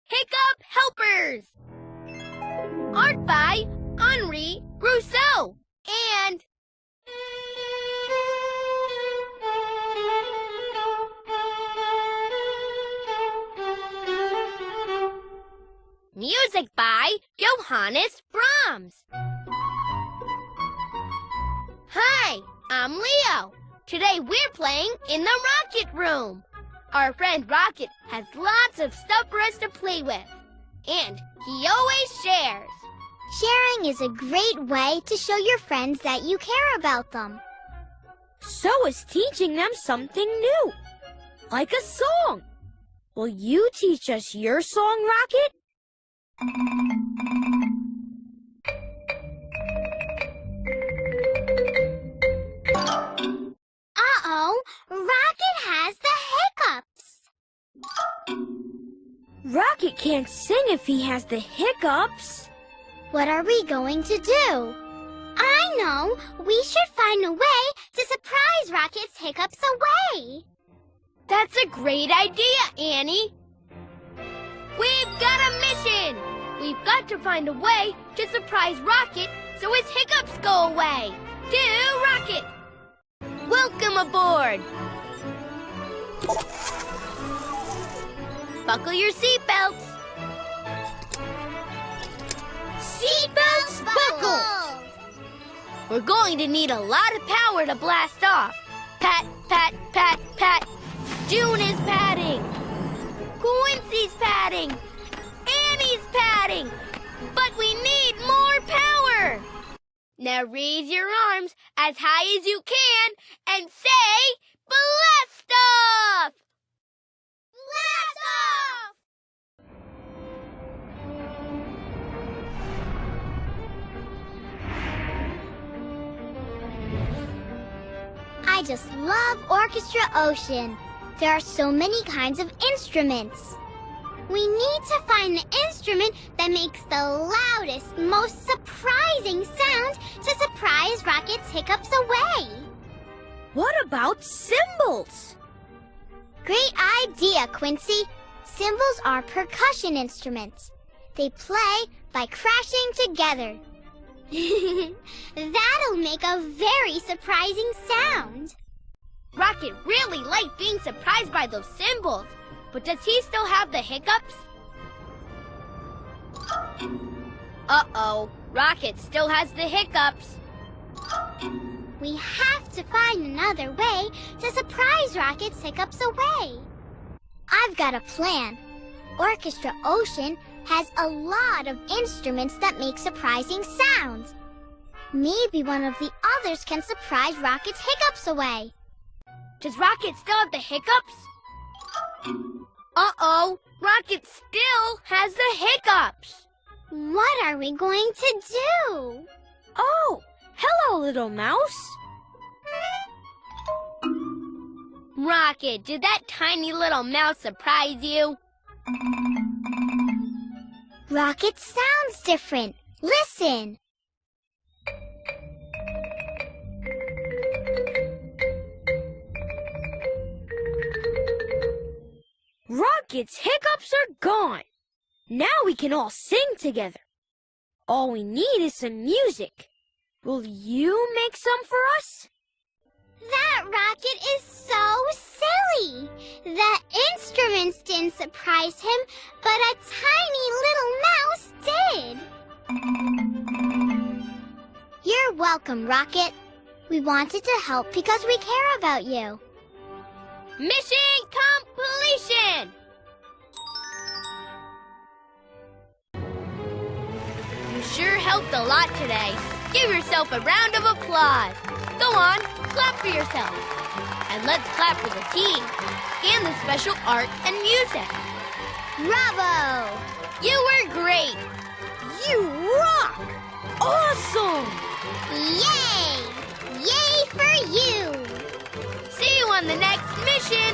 Hiccup Helpers! Art by Henri Rousseau and music by Johannes Brahms. Hi, I'm Leo. Today we're playing in the Rocket Room. Our friend Rocket has lots of stuff for us to play with, and he always shares. Sharing is a great way to show your friends that you care about them. So is teaching them something new, like a song. Will you teach us your song, Rocket? Uh-oh, Rocket has the hiccups. Rocket can't sing if he has the hiccups. What are we going to do? I know! We should find a way to surprise Rocket's hiccups away. That's a great idea, Annie. We've got a mission! We've got to find a way to surprise Rocket so his hiccups go away. To Rocket! Welcome aboard! Buckle your seatbelts. Seatbelts buckled! We're going to need a lot of power to blast off. Pat, pat, pat, pat. June is patting. Quincy's patting. Annie's patting. But we need more power. Now raise your arms as high as you can and say, blast off! Blast off! I just love Orchestra Ocean. There are so many kinds of instruments. We need to find the instrument that makes the loudest, most surprising sound to surprise Rocket's hiccups away. What about cymbals? Great idea, Quincy. Cymbals are percussion instruments. They play by crashing together. That'll make a very surprising sound. Rocket really liked being surprised by those cymbals. But does he still have the hiccups? Uh-oh, Rocket still has the hiccups. We have to find another way to surprise Rocket's hiccups away. I've got a plan. Orchestra Ocean has a lot of instruments that make surprising sounds. Maybe one of the others can surprise Rocket's hiccups away. Does Rocket still have the hiccups? Uh-oh, Rocket still has the hiccups. What are we going to do? Oh, hello, little mouse. Rocket, did that tiny little mouse surprise you? Rocket sounds different. Listen. Rocket's hiccups are gone. Now we can all sing together. All we need is some music. Will you make some for us? That Rocket is so silly. The instruments didn't surprise him, but a tiny little mouse did. You're welcome, Rocket. We wanted to help because we care about you. Mission completion! You sure helped a lot today. Give yourself a round of applause. Go on, clap for yourself. And let's clap for the team and the special art and music. Bravo! You were great. You rock! Awesome! Yay! Yay for you! See you on the next mission.